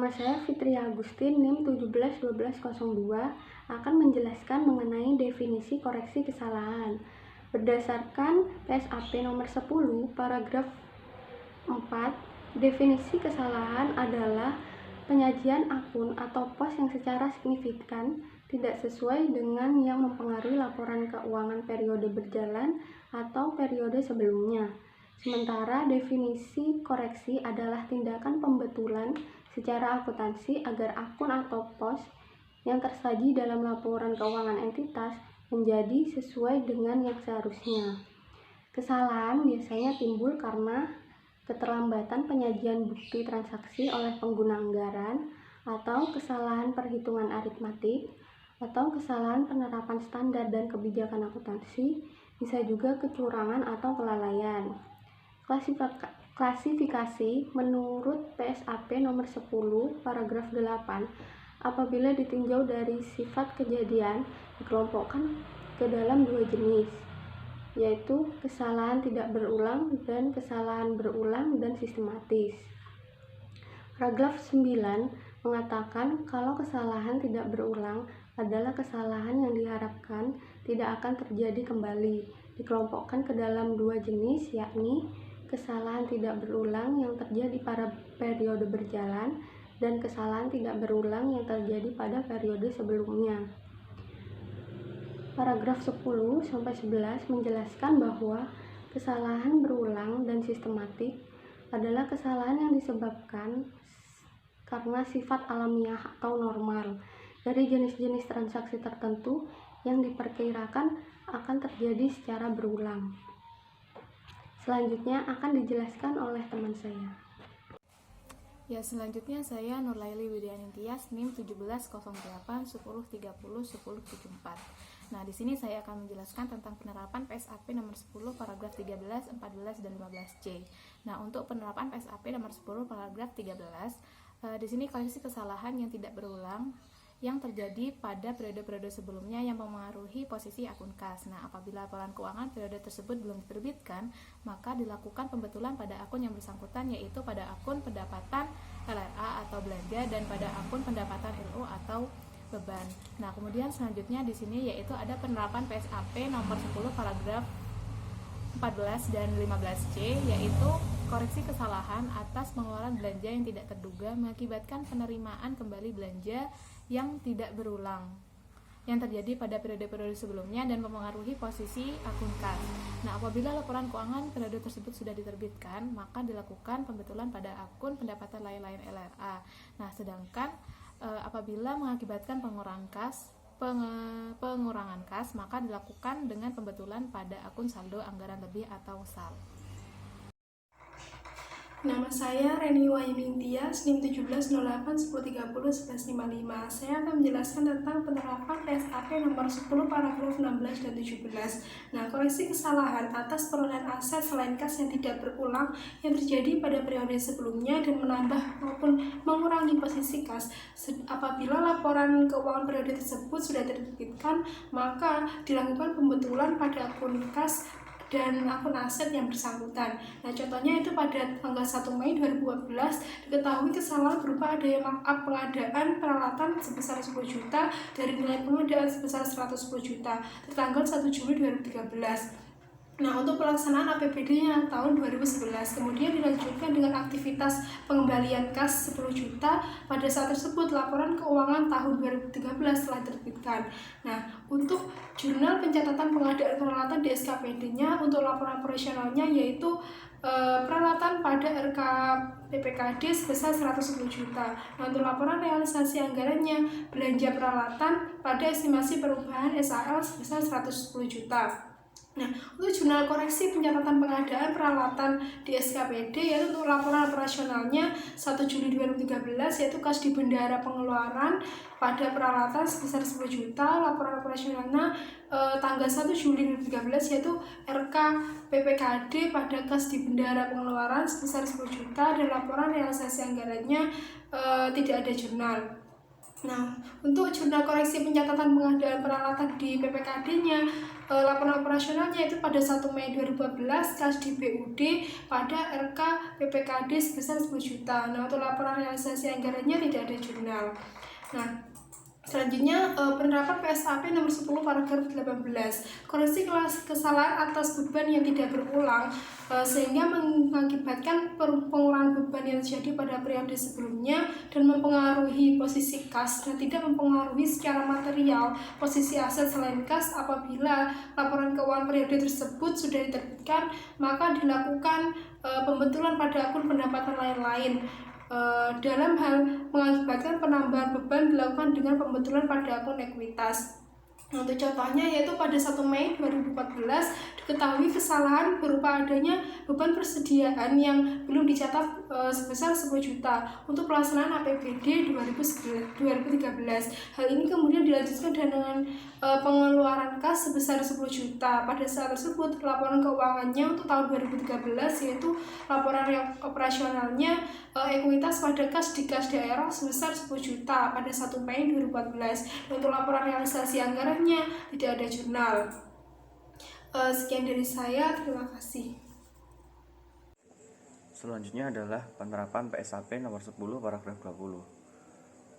Nama saya Fitri Agustin, NIM 171202, akan menjelaskan mengenai definisi koreksi kesalahan. Berdasarkan PSAP nomor 10, paragraf 4, definisi kesalahan adalah penyajian akun atau pos yang secara signifikan tidak sesuai dengan yang mempengaruhi laporan keuangan periode berjalan atau periode sebelumnya. Sementara definisi koreksi adalah tindakan pembetulan secara akuntansi agar akun atau pos yang tersaji dalam laporan keuangan entitas menjadi sesuai dengan yang seharusnya. Kesalahan biasanya timbul karena keterlambatan penyajian bukti transaksi oleh pengguna anggaran, atau kesalahan perhitungan aritmatik, atau kesalahan penerapan standar dan kebijakan akuntansi, bisa juga kecurangan atau kelalaian. Klasifikasi menurut PSAP nomor 10 paragraf 8, apabila ditinjau dari sifat kejadian dikelompokkan ke dalam dua jenis, yaitu kesalahan tidak berulang dan kesalahan berulang dan sistematis. Paragraf 9 mengatakan kalau kesalahan tidak berulang adalah kesalahan yang diharapkan tidak akan terjadi kembali, dikelompokkan ke dalam dua jenis, yakni kesalahan tidak berulang yang terjadi pada periode berjalan dan kesalahan tidak berulang yang terjadi pada periode sebelumnya. Paragraf 10-11 menjelaskan bahwa kesalahan berulang dan sistematik adalah kesalahan yang disebabkan karena sifat alamiah atau normal dari jenis-jenis transaksi tertentu yang diperkirakan akan terjadi secara berulang. Selanjutnya akan dijelaskan oleh teman saya. Ya, selanjutnya saya Nurlaili Widianing Tias, NIM 1708 1030 1074. Nah, di sini saya akan menjelaskan tentang penerapan PSAP nomor 10 paragraf 13, 14 dan 15C. Nah, untuk penerapan PSAP nomor 10 paragraf 13, di sini koreksi kesalahan yang tidak berulang yang terjadi pada periode-periode sebelumnya yang mempengaruhi posisi akun kas. Nah, apabila laporan keuangan periode tersebut belum diterbitkan, maka dilakukan pembetulan pada akun yang bersangkutan, yaitu pada akun pendapatan LRA atau belanja dan pada akun pendapatan LO atau beban. Nah, kemudian selanjutnya di sini yaitu ada penerapan PSAP nomor 10 paragraf 14 dan 15C, yaitu koreksi kesalahan atas pengeluaran belanja yang tidak terduga mengakibatkan penerimaan kembali belanja yang tidak berulang yang terjadi pada periode-periode sebelumnya dan mempengaruhi posisi akun kas. Nah, apabila laporan keuangan periode tersebut sudah diterbitkan, maka dilakukan pembetulan pada akun pendapatan lain-lain LRA. Nah, sedangkan apabila mengakibatkan pengurangan kas, maka dilakukan dengan pembetulan pada akun saldo anggaran lebih atau SAL. Nama saya Reni Wahyu Tias, NIM 1708 1030 1155. Saya akan menjelaskan tentang penerapan PSAP nomor 10 paragraf 16 dan 17. Nah, koreksi kesalahan atas perolehan aset selain kas yang tidak berulang yang terjadi pada periode sebelumnya dan menambah maupun mengurangi posisi kas. Apabila laporan keuangan periode tersebut sudah diterbitkan, maka dilakukan pembetulan pada akun kas dan akun aset yang bersangkutan. Nah, contohnya itu pada tanggal 1 Mei 2014 diketahui kesalahan berupa adanya markup pengadaan peralatan sebesar 10 juta dari nilai pengadaan sebesar 110 juta tertanggal 1 Juli 2013. Nah, untuk pelaksanaan APBD-nya tahun 2011, kemudian dilanjutkan dengan aktivitas pengembalian kas 10 juta. Pada saat tersebut, laporan keuangan tahun 2013 telah diterbitkan. Nah, untuk jurnal pencatatan pengadaan peralatan di SKPD-nya, untuk laporan operasionalnya yaitu peralatan pada RK PPKD sebesar 110 juta. Nah, untuk laporan realisasi anggarannya, belanja peralatan pada estimasi perubahan SAL sebesar 110 juta. Nah, untuk jurnal koreksi pencatatan pengadaan peralatan di SKPD, yaitu untuk laporan operasionalnya 1 Juli 2013, yaitu kas di bendara pengeluaran pada peralatan sebesar 10 juta, laporan operasionalnya tanggal 1 Juli 2013, yaitu RK PPKD pada kas di bendara pengeluaran sebesar 10 juta, dan laporan realisasi anggarannya tidak ada jurnal. Nah, untuk jurnal koreksi pencatatan pengadaan peralatan di PPKD-nya, laporan operasionalnya itu pada 1 Mei 2014 kas di BUD pada RK PPKD sebesar 10 juta. Nah, untuk laporan realisasi anggarannya tidak ada jurnal. Nah, selanjutnya penerapan PSAP nomor 10 paragraf 18. Koreksi kesalahan atas beban yang tidak berulang sehingga mengakibatkan pengurangan beban yang terjadi pada periode sebelumnya dan mempengaruhi posisi kas dan tidak mempengaruhi secara material posisi aset selain kas. Apabila laporan keuangan periode tersebut sudah diterbitkan, maka dilakukan pembetulan pada akun pendapatan lain-lain. Dalam hal mengakibatkan penambahan beban dilakukan dengan pembetulan pada akun ekuitas. Untuk contohnya yaitu pada 1 Mei 2014 diketahui kesalahan berupa adanya beban persediaan yang belum dicatat sebesar 10 juta untuk pelaksanaan APBD 2013. Hal ini kemudian dilanjutkan dengan pengeluaran kas sebesar 10 juta. Pada saat tersebut laporan keuangannya untuk tahun 2013 yaitu laporan operasionalnya ekuitas pada kas di kas daerah sebesar 10 juta pada 1 Mei 2014. Untuk laporan realisasi anggarannya tidak ada jurnal. Sekian dari saya, terima kasih. Selanjutnya adalah penerapan PSAP nomor 10 paragraf 20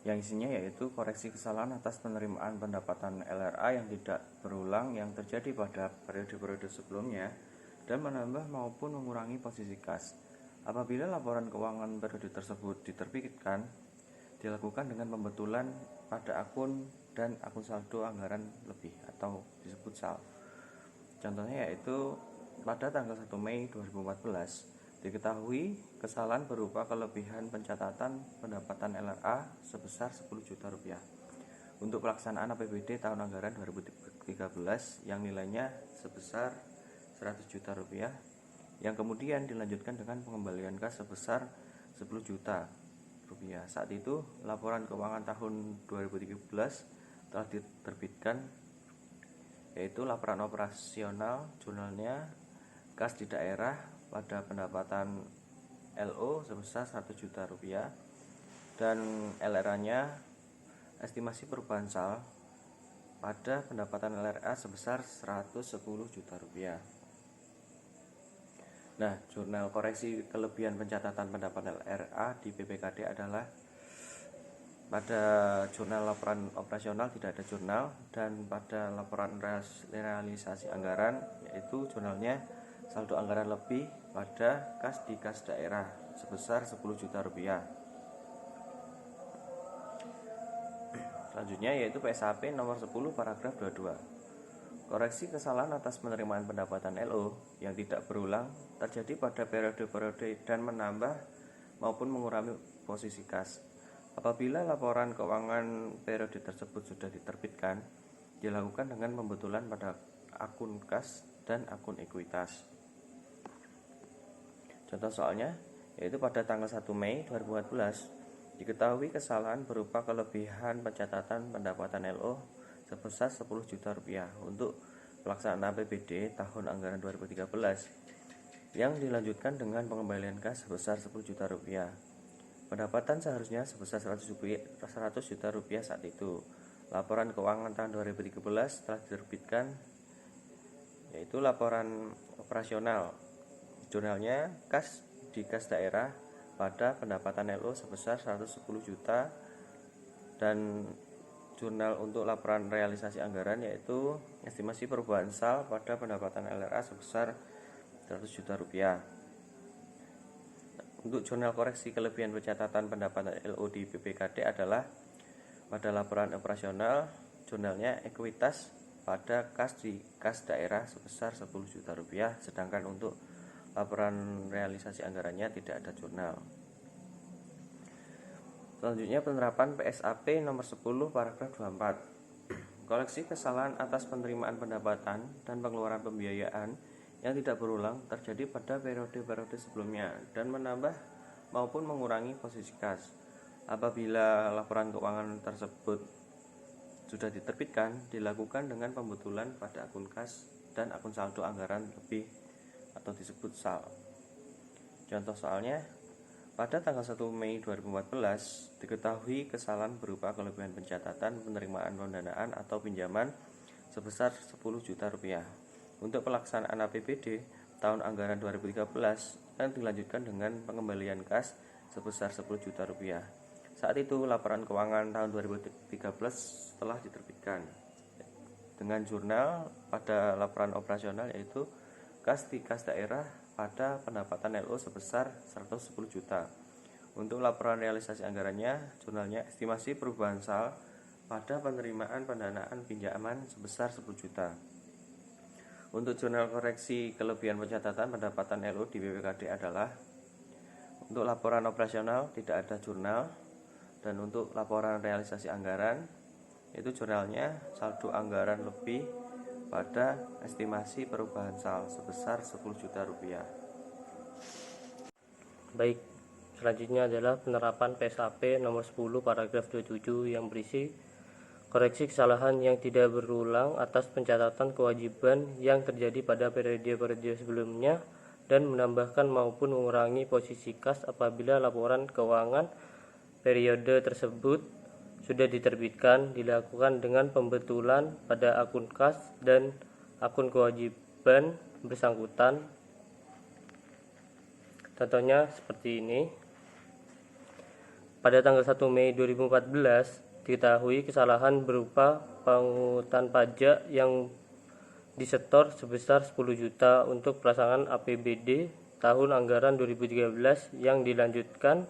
yang isinya yaitu koreksi kesalahan atas penerimaan pendapatan LRA yang tidak berulang yang terjadi pada periode-periode sebelumnya dan menambah maupun mengurangi posisi kas. Apabila laporan keuangan periode tersebut diterbitkan, dilakukan dengan pembetulan pada akun dan akun saldo anggaran lebih atau disebut SAL. Contohnya yaitu pada tanggal 1 Mei 2014 diketahui kesalahan berupa kelebihan pencatatan pendapatan LRA sebesar 10 juta rupiah untuk pelaksanaan APBD tahun anggaran 2013 yang nilainya sebesar 100 juta rupiah yang kemudian dilanjutkan dengan pengembalian kas sebesar 10 juta rupiah. Saat itu laporan keuangan tahun 2013 telah diterbitkan yaitu laporan operasional jurnalnya kas di daerah pada pendapatan LO sebesar 100 juta rupiah dan LRA-nya estimasi perubahan SAL pada pendapatan LRA sebesar 110 juta rupiah. Nah, jurnal koreksi kelebihan pencatatan pendapatan LRA di PPKD adalah pada jurnal laporan operasional tidak ada jurnal dan pada laporan realisasi anggaran yaitu jurnalnya saldo anggaran lebih pada kas di kas daerah sebesar 10 juta rupiah. Selanjutnya yaitu PSAP nomor 10 paragraf 22. Koreksi kesalahan atas penerimaan pendapatan LO yang tidak berulang terjadi pada periode-periode dan menambah maupun mengurangi posisi kas. Apabila laporan keuangan periode tersebut sudah diterbitkan, dilakukan dengan pembetulan pada akun kas dan akun ekuitas. Contoh soalnya yaitu pada tanggal 1 Mei 2014 diketahui kesalahan berupa kelebihan pencatatan pendapatan LO sebesar 10 juta rupiah untuk pelaksanaan APBD tahun anggaran 2013 yang dilanjutkan dengan pengembalian kas sebesar 10 juta rupiah. Pendapatan seharusnya sebesar 100 juta rupiah saat itu. Laporan keuangan tahun 2013 telah diterbitkan yaitu laporan operasional jurnalnya kas di kas daerah pada pendapatan LO sebesar 110 juta dan jurnal untuk laporan realisasi anggaran yaitu estimasi perubahan SAL pada pendapatan LRA sebesar 100 juta rupiah. Untuk jurnal koreksi kelebihan pencatatan pendapatan LO di PPKD adalah pada laporan operasional jurnalnya ekuitas pada kas di kas daerah sebesar 10 juta rupiah sedangkan untuk laporan realisasi anggarannya tidak ada jurnal. Selanjutnya penerapan PSAP nomor 10 paragraf 24. Koreksi kesalahan atas penerimaan pendapatan dan pengeluaran pembiayaan yang tidak berulang terjadi pada periode-periode sebelumnya dan menambah maupun mengurangi posisi kas. Apabila laporan keuangan tersebut sudah diterbitkan, dilakukan dengan pembetulan pada akun kas dan akun saldo anggaran lebih atau disebut SAL. Contoh soalnya Pada tanggal 1 Mei 2014, diketahui kesalahan berupa kelebihan pencatatan penerimaan pendanaan atau pinjaman sebesar 10 juta rupiah. Untuk pelaksanaan APBD tahun anggaran 2013 akan dilanjutkan dengan pengembalian kas sebesar 10 juta rupiah. Saat itu laporan keuangan tahun 2013 telah diterbitkan dengan jurnal pada laporan operasional, yaitu kas di kas daerah pada pendapatan LO sebesar 110 juta. Untuk laporan realisasi anggarannya, jurnalnya estimasi perubahan sal pada penerimaan pendanaan pinjaman sebesar 10 juta. Untuk jurnal koreksi kelebihan pencatatan pendapatan LO di BPKD adalah untuk laporan operasional tidak ada jurnal, dan untuk laporan realisasi anggaran itu jurnalnya saldo anggaran lebih pada estimasi perubahan sal sebesar 10 juta rupiah. Baik, selanjutnya adalah penerapan PSAP nomor 10 paragraf 27 yang berisi koreksi kesalahan yang tidak berulang atas pencatatan kewajiban yang terjadi pada periode-periode sebelumnya dan menambahkan maupun mengurangi posisi kas apabila laporan keuangan periode tersebut sudah diterbitkan, dilakukan dengan pembetulan pada akun kas dan akun kewajiban bersangkutan. Contohnya seperti ini. Pada tanggal 1 Mei 2014 diketahui kesalahan berupa pungutan pajak yang disetor sebesar 10 juta untuk pelaksanaan APBD tahun anggaran 2013 yang dilanjutkan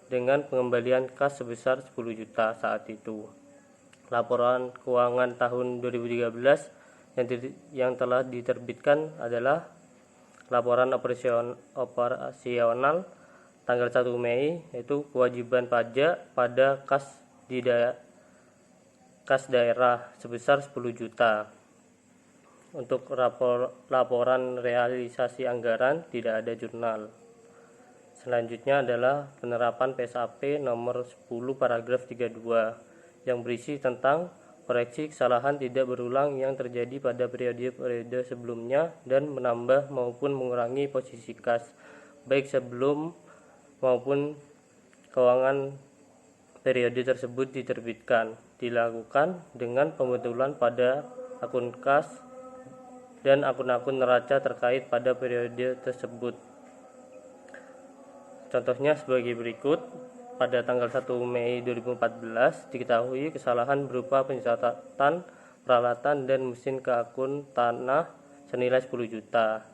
dengan pengembalian kas sebesar 10 juta saat itu. Laporan keuangan tahun 2013 yang telah diterbitkan adalah laporan operasional tanggal 1 Mei, yaitu kewajiban pajak pada kas daerah sebesar 10 juta. Untuk laporan realisasi anggaran tidak ada jurnal. Selanjutnya adalah penerapan PSAP nomor 10 paragraf 32 yang berisi tentang koreksi kesalahan tidak berulang yang terjadi pada periode-periode sebelumnya dan menambah maupun mengurangi posisi kas baik sebelum maupun keuangan periode tersebut diterbitkan, dilakukan dengan pembetulan pada akun kas dan akun-akun neraca terkait pada periode tersebut. Contohnya sebagai berikut. Pada tanggal 1 Mei 2014 diketahui kesalahan berupa pencatatan peralatan dan mesin ke akun tanah senilai 10 juta.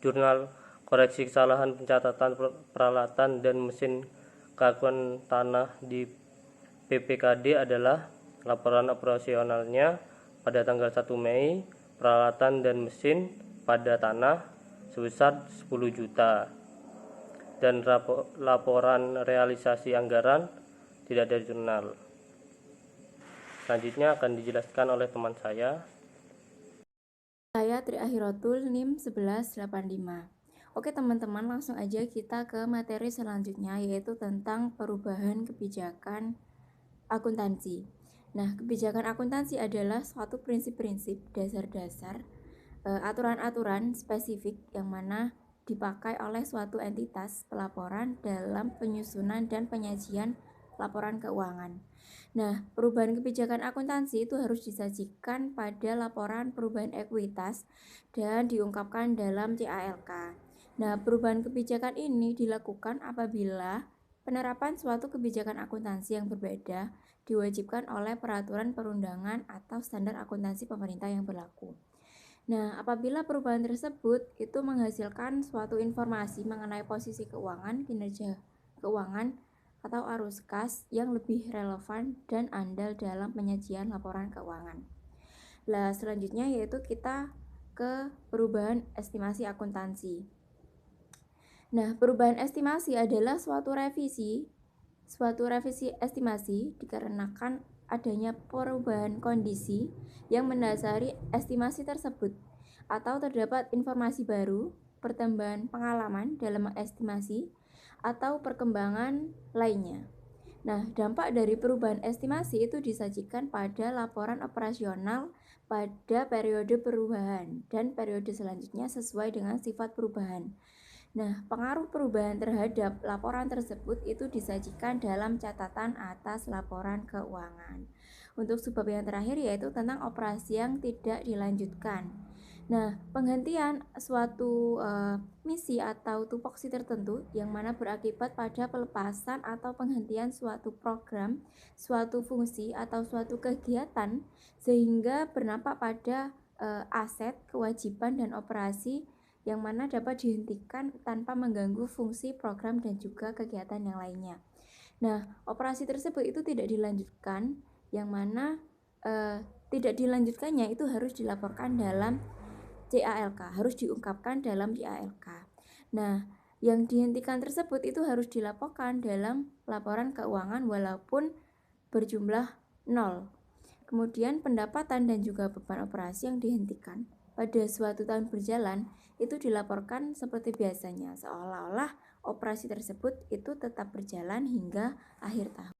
Jurnal koreksi kesalahan pencatatan peralatan dan mesin ke akun tanah di BPKD adalah laporan operasionalnya pada tanggal 1 Mei, peralatan dan mesin pada tanah sebesar 10 juta. Dan laporan realisasi anggaran tidak ada jurnal. Selanjutnya akan dijelaskan oleh teman saya. Saya Tri Ahirotul, NIM 1185. Oke teman-teman, langsung aja kita ke materi selanjutnya, yaitu tentang perubahan kebijakan akuntansi. Nah, kebijakan akuntansi adalah suatu prinsip-prinsip dasar-dasar aturan-aturan spesifik yang mana dipakai oleh suatu entitas pelaporan dalam penyusunan dan penyajian laporan keuangan. Nah, perubahan kebijakan akuntansi itu harus disajikan pada laporan perubahan ekuitas dan diungkapkan dalam CALK. Nah, perubahan kebijakan ini dilakukan apabila penerapan suatu kebijakan akuntansi yang berbeda diwajibkan oleh peraturan perundangan atau standar akuntansi pemerintah yang berlaku. Nah, apabila perubahan tersebut itu menghasilkan suatu informasi mengenai posisi keuangan, kinerja keuangan, atau arus kas yang lebih relevan dan andal dalam penyajian laporan keuangan. Nah, selanjutnya yaitu kita ke perubahan estimasi akuntansi. Nah, perubahan estimasi adalah suatu revisi estimasi dikarenakan adanya perubahan kondisi yang mendasari estimasi tersebut atau terdapat informasi baru, pertambahan pengalaman dalam estimasi atau perkembangan lainnya. Nah, dampak dari perubahan estimasi itu disajikan pada laporan operasional pada periode perubahan dan periode selanjutnya sesuai dengan sifat perubahan. Nah, pengaruh perubahan terhadap laporan tersebut itu disajikan dalam catatan atas laporan keuangan. Untuk subbab yang terakhir yaitu tentang operasi yang tidak dilanjutkan. Nah, penghentian suatu misi atau tupoksi tertentu yang mana berakibat pada pelepasan atau penghentian suatu program, suatu fungsi atau suatu kegiatan sehingga berdampak pada aset, kewajiban dan operasi yang mana dapat dihentikan tanpa mengganggu fungsi program dan juga kegiatan yang lainnya. Nah, operasi tersebut itu tidak dilanjutkan, yang mana tidak dilanjutkannya itu harus dilaporkan dalam CALK, harus diungkapkan dalam CALK. Nah, yang dihentikan tersebut itu harus dilaporkan dalam laporan keuangan walaupun berjumlah 0. Kemudian pendapatan dan juga beban operasi yang dihentikan pada suatu tahun berjalan itu dilaporkan seperti biasanya, seolah-olah operasi tersebut itu tetap berjalan hingga akhir tahun.